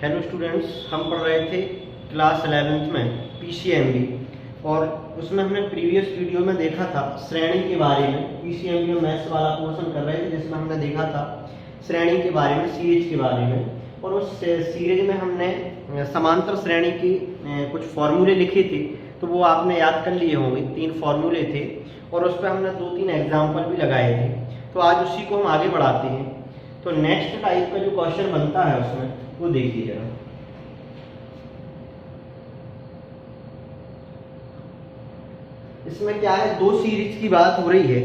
Hello students, हम पढ़ रहे थे क्लास 11th में पीसीएमबी और उसमें हमने प्रीवियस वीडियो में देखा था श्रेणी के बारे में। पीसीएमबी में मैथ्स वाला पोर्शन कर रहे थे जिसमें हमने देखा था श्रेणी के बारे में, सीरीज के बारे में। और उस सीरीज में हमने समांतर श्रेणी की कुछ फॉर्मूले लिखे थे, तो वो आपने याद कर लिए होंगे। 3 फॉर्मूले थे और उस पर हमने 2-3 एग्जाम्पल भी लगाए थे। तो आज उसी को हम आगे बढ़ाते हैं। तो नेक्स्ट टाइप का जो क्वेश्चन बनता है उसमें वो देखिए जरा। इसमें क्या है, 2 सीरीज की बात हो रही है,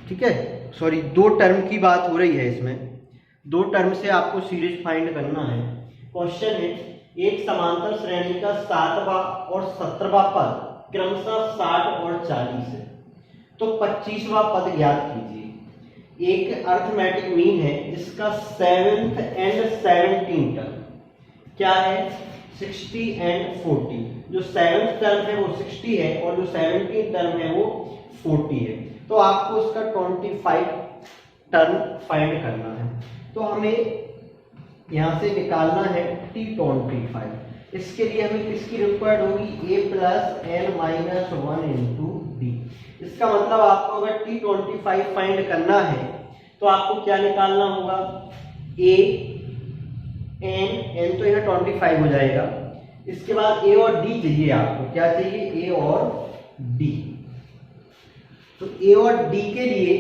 ठीक है, सॉरी 2 टर्म की बात हो रही है। इसमें 2 टर्म से आपको सीरीज फाइंड करना है। क्वेश्चन है, एक समांतर श्रेणी का 7वां और 17वां पद क्रमशः 60 और 40 है, तो 25वां पद ज्ञात कीजिए। एक अर्थमेटिक मीन है जिसका 7th एंड 17 टर्म क्या है, 60 एंड 40। जो 7th टर्म है वो 60 है और जो 17th टर्म है वो 40 है। तो आपको उसका 25 टर्म फाइंड करना है। तो हमें यहां से निकालना है T25। इसके लिए हमें किसकी रिक्वायर्ड होगी, a + n - 1 × d। इसका मतलब आपको अगर T25 फाइंड करना है तो आपको क्या निकालना होगा, a n तो यह 25 हो जाएगा। इसके बाद a और d चाहिए आपको। क्या चाहिए, a और d। तो a और d के लिए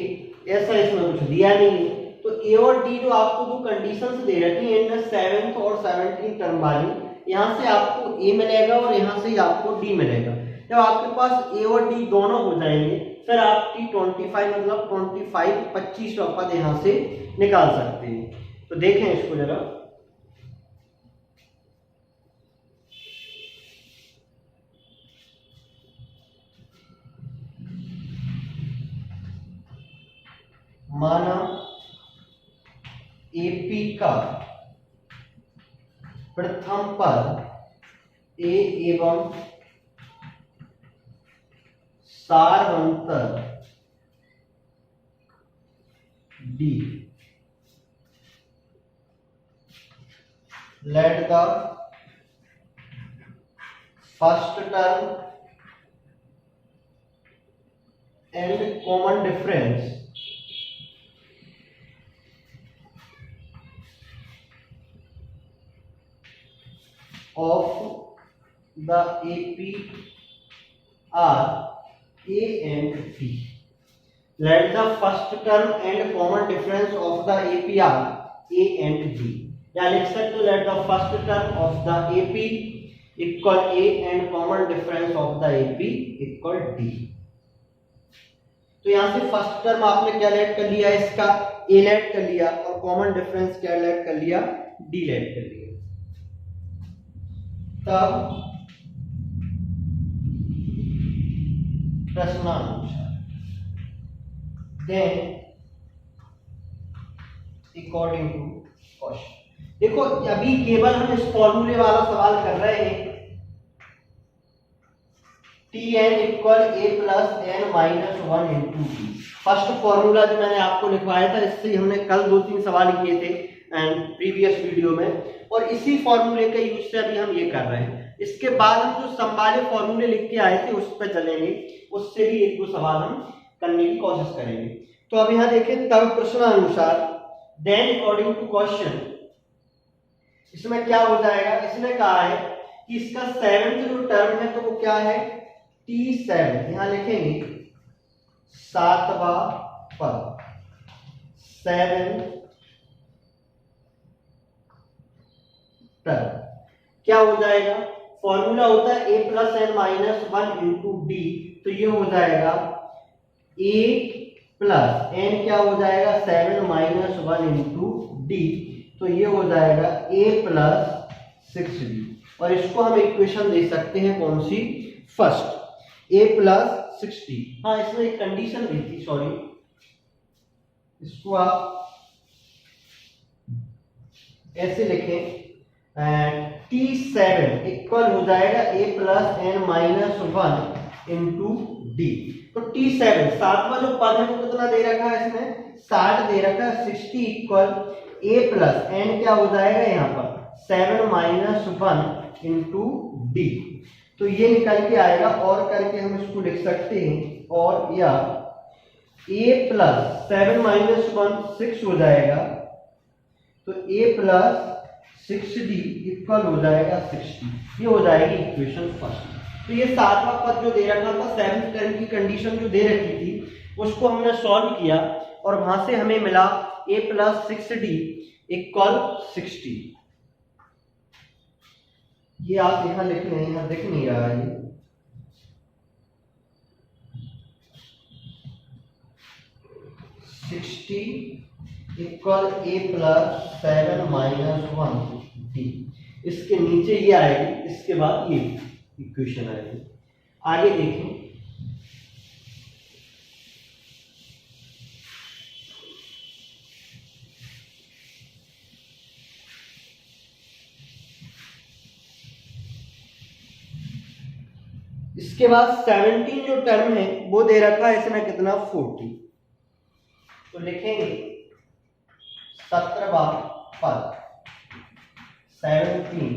ऐसा इसमें कुछ दिया नहीं है, तो a और d जो आपको जो कंडीशंस दे रखी है इन 7th और 17th टर्म वाली, यहाँ से आपको a मिलेगा और यहाँ से आपको d मिलेगा। जब आपके पास a और d दोनों हो जाएंगे फिर आप T25 मतलब 25वां पद यहाँ से निकाल सकते हैं। तो देखें इसको जरा। माना AP का प्रथम पद A एवं सारवंतर D। Let the first term and common difference of the AP are A and B. Let the first term and common difference of the AP are A and B. या लिख सकते हो, let the first term of the AP equal A and common difference of the AP equal D. तो यहाँ से first term आपने क्या late कर लिया, इसका A लेट कर लिया और कॉमन डिफरेंस क्या लेट कर लिया, D लेट कर लिया। तब प्रश्नानुसार then according to क्वेश्चन। देखो अभी केवल हम इस फॉर्मूले वाला सवाल कर रहे हैं, Tn = a + n - 1 × d। First formula जो मैंने आपको लिखवाया था, इससे हमने कल 2-3 सवाल किए थे प्रीवियस वीडियो में, और इसी फॉर्मूले के यूज से अभी हम ये कर रहे हैं। इसके बाद हम जो संभाले फॉर्मूले लिख के आए थे उस पर चलेंगे, उससे भी 1-2 सवाल हम करने की कोशिश करेंगे। तो अब यहाँ देखें, तब प्रश्नानुसार देन अकॉर्डिंग टू क्वेश्चन, इसमें क्या हो जाएगा, इसने कहा है कि इसका 7th जो टर्म है तो वो क्या है, T7। यहां लिखेंगे 7वां पद 7 टर्म क्या हो जाएगा, फॉर्मूला होता है a + n - 1 × d। तो ये हो जाएगा a + n क्या हो जाएगा, 7 - 1 × d। तो ये हो जाएगा a + 6d। और इसको हम इक्वेशन दे सकते हैं कौन सी, फर्स्ट, a + 6d। हाँ, इसमें एक कंडीशन दी थी, सॉरी, इसको आप ऐसे लिखें, T7 इक्वल हो जाएगा a + n - 1 × d। तो T7 सातवां जो पद है वो कितना दे रखा है, इसमें 60 दे रखा है। 60 = a + n क्या हो जाएगा यहाँ पर 7 माइनस 1 इंटू डी। तो ये निकल के आएगा, और करके हम इसको लिख सकते हैं, और या a प्लस 7 माइनस 1 6 हो जाएगा, तो a प्लस 6d इक्वल हो जाएगा 60। ये हो जाएगी इक्वेशन फर्स्ट। तो ये सातवां पद जो दे रखा था, सेवंथ टर्म की कंडीशन जो दे रखी थी, उसको हमने सॉल्व किया और वहां से हमें मिला a प्लस 6d इक्वल 60। ये आप यहां लिख लें, यहां दिख नहीं रहा है। ये 60 equal a plus 7 minus 1 D. इसके नीचे ये आएगी, इसके बाद ये इक्वेशन आएगी। आगे देखें, इसके बाद 17 जो टर्म है वो दे रखा है इसमें कितना 40। तो लिखेंगे 17वां पद 17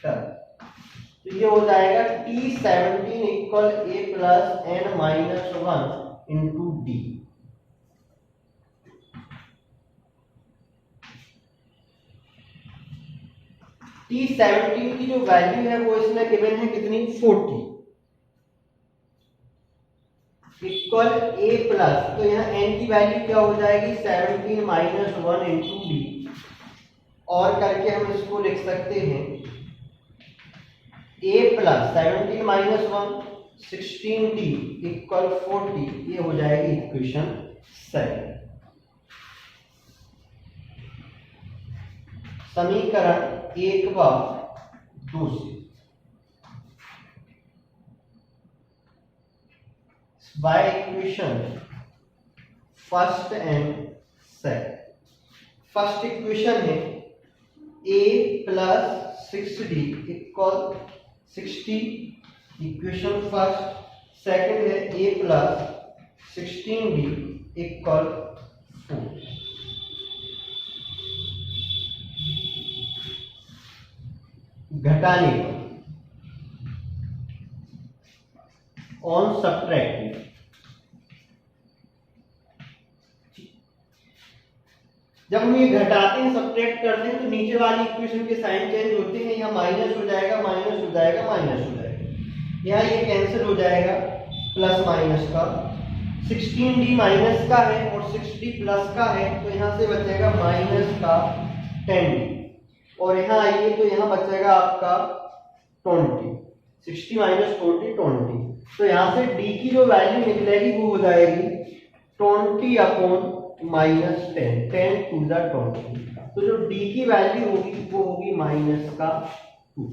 टर्म, तो ये हो जाएगा T17 equal a plus n minus 1 into D. T17 की जो वैल्यू है वो इसमें गिवन है कितनी 40 इक्वल a प्लस, तो यहाँ n की वैल्यू क्या हो जाएगी 17 माइनस 1 इंटू डी, और करके हम इसको लिख सकते हैं a plus 17 minus 1 16d equal 40। ये हो जाएगी इक्वेशन 7। समीकरण 1 व 2 से by equation first and second. First equation है a plus 6d equal 60, equation first. Second है a प्लस 16d इक्वल 4। घटाने पर ऑन सब्ट्रैक्टिंग, जब हम ये घटाते हैं सब्ट्रैक्ट करते हैं तो नीचे वाली इक्वेशन के साइन चेंज होते हैं। यहाँ माइनस हो जाएगा, माइनस हो जाएगा, माइनस हो जाएगा, यहाँ ये कैंसिल हो जाएगा प्लस माइनस का। 16d माइनस का है और 6d प्लस का है, तो यहाँ से बचेगा माइनस का 10d, और यहाँ आइए तो यहाँ बचेगा आपका 20। 60 माइनस 40 20। तो यहाँ से d की जो वैल्यू निकलेगी वो हो जाएगी 20 अपॉन माइनस 10, 10 टू द 20। तो जो d की वैल्यू होगी वो होगी माइनस का 2।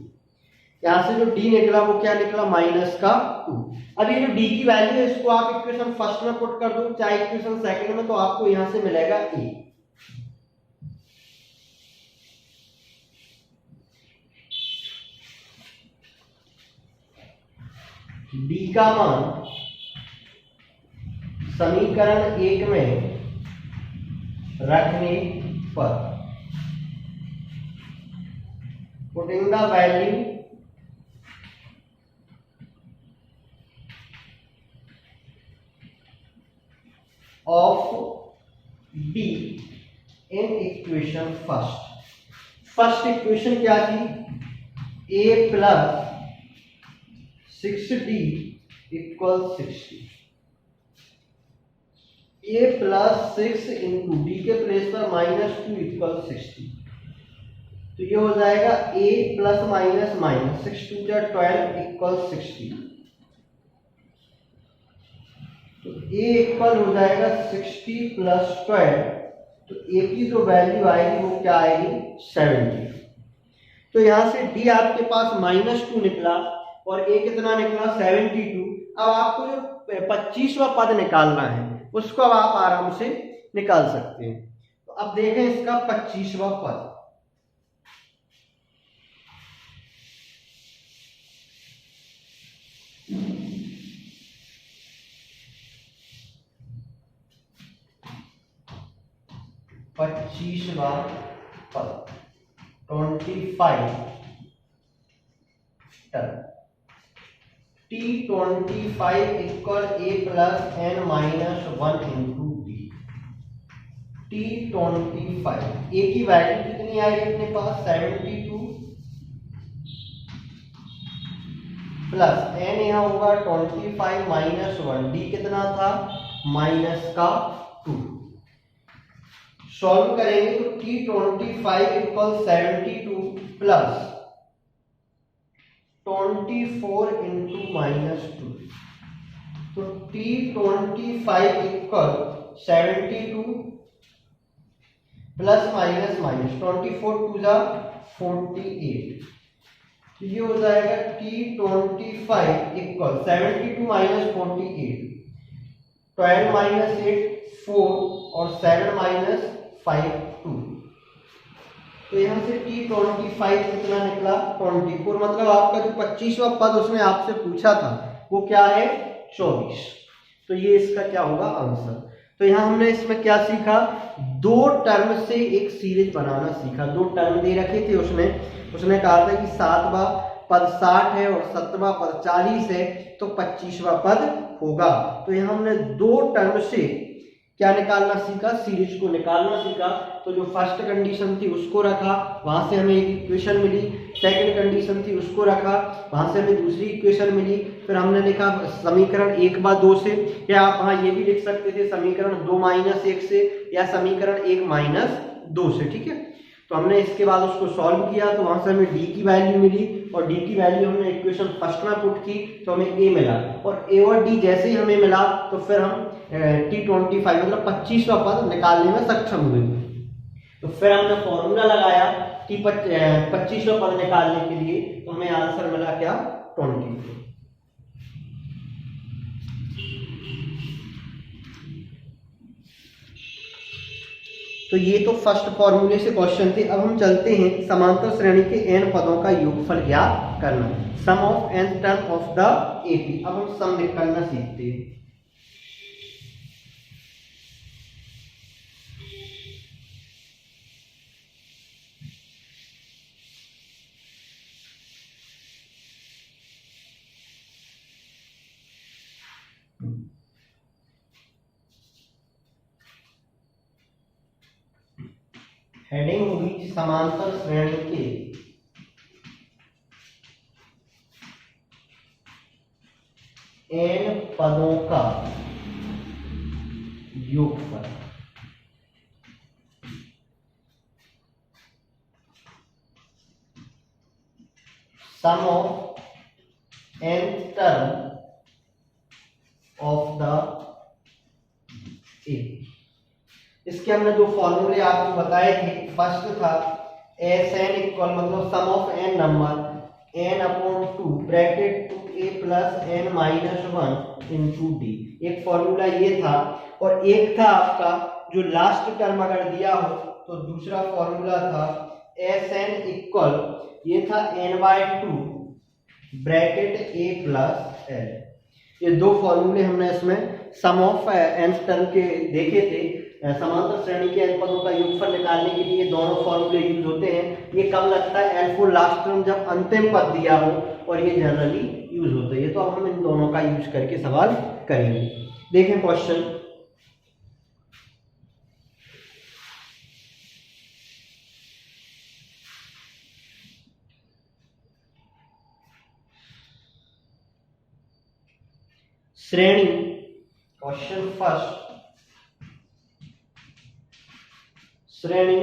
यहाँ से जो d निकला वो क्या निकला माइनस का 2। अब ये जो d की वैल्यू है इसको आप इक्वेशन फर्स्ट में पुट कर दो चाहे इक्वेशन सेकंड में, तो आपको यहाँ से मिलेगा a। d का मान समीकरण 1 में रखने पर, putting the value of d in equation first. First equation क्या थी a plus 6d equal 60। a plus 6 into D के प्लेस पर माइनस 2 इक्वल 60। तो ये हो जाएगा a plus minus minus 6 2 12 equal 60। तो a इक्वल हो जाएगा 60 प्लस 12, तो a की जो वैल्यू आएगी वो क्या आएगी 70। तो यहां से d आपके पास -2 निकला और a कितना निकला 72। अब आपको जो 25वां पद निकालना है उसको अब आप आराम से निकाल सकते हैं। तो अब देखें इसका 25वां पद। पद 25 term. T25 equal a plus n minus 1 into D. T25 a की वैल्यू कितनी आएगी अपने पास 72 प्लस n यहाँ होगा 25 माइनस 1, डी कितना था माइनस का 2। सॉल्व करेंगे तो T25 equal 72 plus 24 into minus 2, तो T25 equal 72 plus minus minus 24 टू जा 48, तो ये हो जाएगा T25 इक्वल 72 माइनस 48, 12 माइनस 8 4 और 7 माइनस 5 2, तो यहाँ से T25 कितना निकला 24, मतलब आपका जो 25वां पद उसने आपसे पूछा था वो क्या है 24, तो ये इसका क्या होगा आंसर। तो यहाँ हमने इसमें क्या सीखा, दो टर्म से एक सीरीज बनाना सीखा। दो टर्म दे रखे थे उसने कहा था कि 7वां पद 60 है और 7वां पद 40 है तो 25वां पद होगा। तो यहाँ हमने दो टर्म से क्या निकालना सीखा, सीरीज को निकालना सीखा। तो जो फर्स्ट कंडीशन थी उसको रखा, वहां से हमें एक इक्वेशन मिली, सेकंड कंडीशन थी उसको रखा, वहां से हमें दूसरी इक्वेशन मिली, फिर हमने लिखा समीकरण 1/2 से, या आप वहां ये भी लिख सकते थे समीकरण 2 - 1 से, या समीकरण 1 - 2 से, ठीक है। तो हमने इसके बाद उसको सॉल्व किया तो वहां से हमें डी की वैल्यू मिली, और डी की वैल्यू हमने इक्वेशन फर्स्ट में पुट की तो हमें ए मिला, और ए और डी जैसे ही हमें मिला तो फिर हम T25 मतलब 25वां पद निकालने में सक्षम हुए। तो फिर हमने फॉर्मूला लगाया T25वां पद निकालने के लिए, तो हमें आंसर मिला क्या 20। तो ये तो फर्स्ट फॉर्मूले से क्वेश्चन थे। अब हम चलते हैं समांतर श्रेणी के n पदों का योगफल ज्ञात करना, sum of n term of the AP। अब हम सम करना सीखते हैं। हेडिंग होगी समांतर श्रेणी के n पदों का योगफल। Sum of n term of the AP। इसके हमने दो फॉर्मूले आपको बताए थे। फर्स्ट था Sn इक्वल मतलब sum of n number n/2 bracket 2a plus n minus 1 into d. एक फॉर्मूला ये था, और एक था आपका जो लास्ट टर्म अगर दिया हो तो दूसरा फॉर्मूला था Sn इक्वल ये था n/2 bracket a plus l। ये दो फॉर्मूले हमने इसमें सम ऑफ n टर्म के देखे थे। समांतर श्रेणी के n पदों का योगफल निकालने के लिए दोनों फॉर्मूले यूज होते हैं। ये कब लगता है L4 लास्ट टर्म जब अंतिम पद दिया हो, और ये जनरली यूज होता है। तो अब हम इन दोनों का यूज करके सवाल करेंगे। देखें क्वेश्चन, श्रेणी क्वेश्चन फर्स्ट, श्रेणी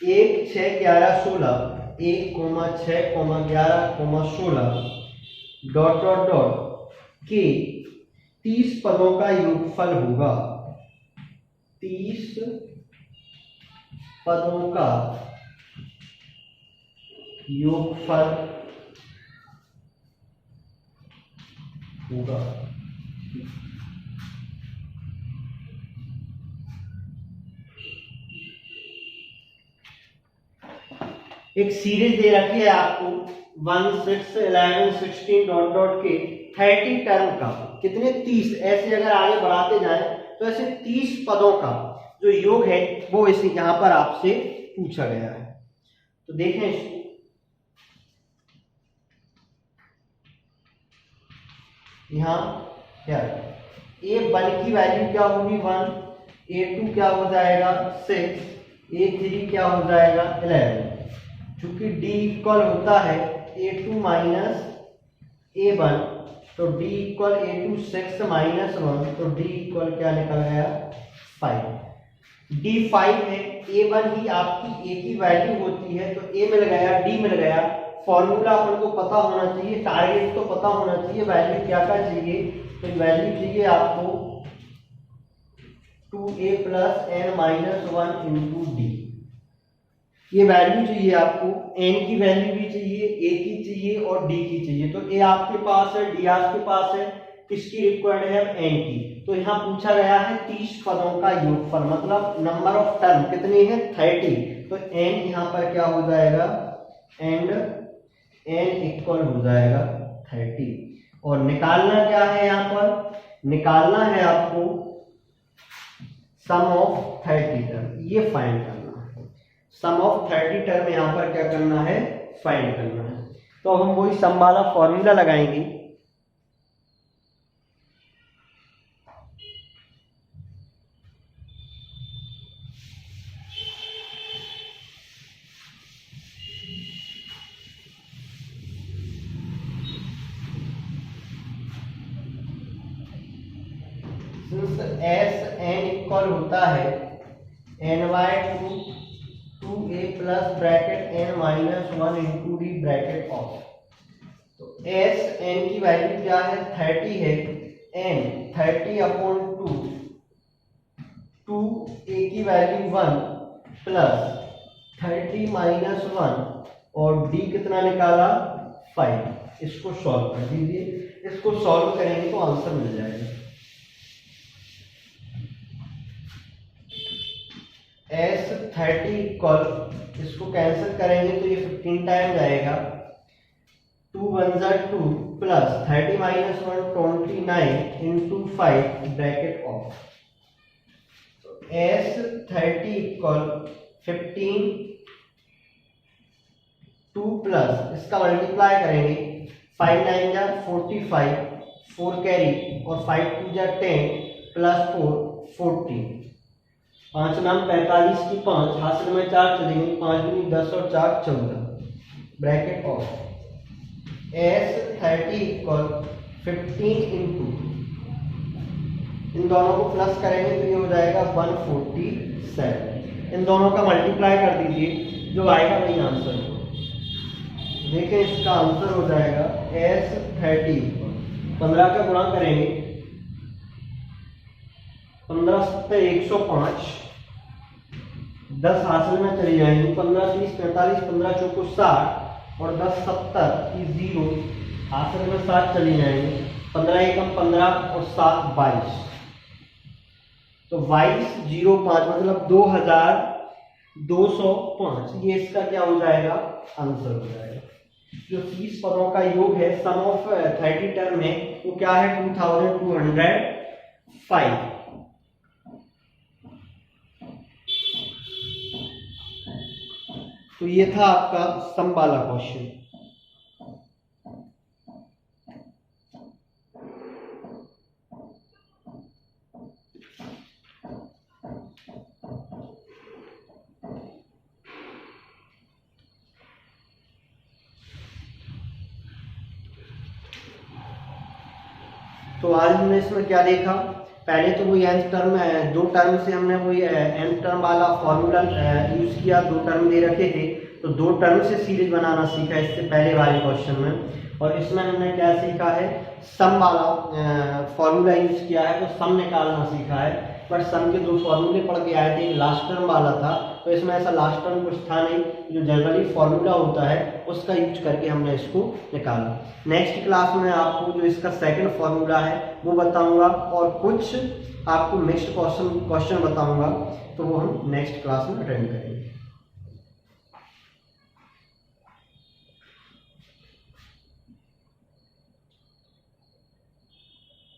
1 6 11 16 1 6 11 16 डॉट डॉट डॉट के 30 पदों का योगफल होगा। 30 पदों का योगफल होगा। एक सीरीज दे रखी है आपको 1 6 11 16 डॉट डॉट के 30 टर्म का, कितने 30, ऐसे अगर आगे बढ़ाते जाएं तो ऐसे 30 पदों का जो योग है वो इसे यहाँ पर आपसे पूछा गया है। तो देखें इसको, यहाँ A1 की वैल्यू क्या होगी 1, A2 क्या हो जाएगा 6, A3 क्या हो जाएगा 11। चूंकि D इक्वल होता है A2 माइनस A1, तो D इक्वल A2 6 माइनस 1, तो D इक्वल क्या निकल गया 5। D 5 है, A1 ही आपकी A की वैल्यू होती है, तो A मिल गया, D मिल गया। फॉर्मूला अपन को पता होना चाहिए, टारगेट तो पता होना चाहिए, वैल्यू क्या क्या चाहिए, तो वैल्यू चाहिए आपको 2A plus n minus 1 into D. ये वैल्यू चाहिए आपको, n की वैल्यू भी चाहिए, A की चाहिए और D की चाहिए। तो A आपके पास है, D आपके पास है, किसकी रिक्वायर्ड है n की। तो यहाँ पूछा गया है 30 पदों का योगफल, मतलब नंबर ऑफ टर्म कितनी है 30। तो n यहाँ पर क्या हो जाएगा, एंड n इक्वल हो जाएगा 30। और निकालना क्या है, यहाँ पर निकालना है आपको सम ऑफ 30 टर्म, ये फाइंड करना है। सम ऑफ 30 टर्म यहाँ पर क्या करना है, फाइंड करना है। तो हम वही सम वाला फॉर्मूला लगाएंगे। एस एन इक्वल होता है N by 2a plus bracket n minus 1 into D bracket off. तो एस एन की वैल्यू क्या है 30 है, n 30 अपॉन 2 a की वैल्यू 1 प्लस 30 माइनस 1 और d कितना निकाला 5। इसको सॉल्व कर दीजिए, इसको सॉल्व करेंगे तो आंसर मिल जाएगा। एस 30 इक्वल, इसको कैंसिल करेंगे तो ये 15 टाइम जाएगा, 2 1 जा 2 plus 30 minus 1 29 into 5 bracket off. तो एस 30 इक्वल 15 2 प्लस इसका मल्टीप्लाई करेंगे, 5 9 जा 45, 4 कैरी और 5 2 जा 10 प्लस 4 14, 5 नाम 45 की 5 हासिल में 4 चलेंगे, 5 दूनी 10 और 4 14 bracket of. S 30 equal 15 into, इन दोनों को प्लस करेंगे तो ये हो जाएगा 147। इन दोनों का मल्टीप्लाई कर दीजिए, जो आएगा वही आंसर होगा। देखिए इसका आंसर हो जाएगा एस 30 15 का गुणा करेंगे, 15 7 105, 10 हासिल में चली जाएंगी, 15 30 45, 15 चौको 60 और 10 70 की 0 हासिल में 7 चली जाएंगी, 15 एकम 15 और 7 22। तो 2205 मतलब 2205, ये इसका क्या हो जाएगा आंसर हो जाएगा। जो 30 पदों का योग है सम ऑफ 30 टर्म में वो क्या है 2205। तो ये था आपका सम वाला क्वेश्चन। तो आज हमने इसमें क्या देखा, पहले तो वही nth टर्म, 2 टर्म से हमने वही nth टर्म वाला फॉर्मूला यूज किया, 2 टर्म दे रखे थे तो 2 टर्म से सीरीज बनाना सीखा इससे पहले वाले क्वेश्चन में। और इसमें हमने क्या सीखा है, सम वाला फॉर्मूला यूज किया है, तो सम निकालना सीखा है। बट सम के 2 फॉर्मूले पढ़ के आए थे, लास्ट टर्म वाला था, तो इसमें ऐसा लास्ट टर्म कुछ था नहीं, जो जनरली फॉर्मूला होता है उसका यूज करके हमने इसको निकाला। नेक्स्ट क्लास में आपको जो इसका सेकंड फॉर्मूला है वो बताऊंगा और कुछ आपको नेक्स्ट क्वेश्चन बताऊंगा, तो वो हम नेक्स्ट क्लास में अटेंड करेंगे।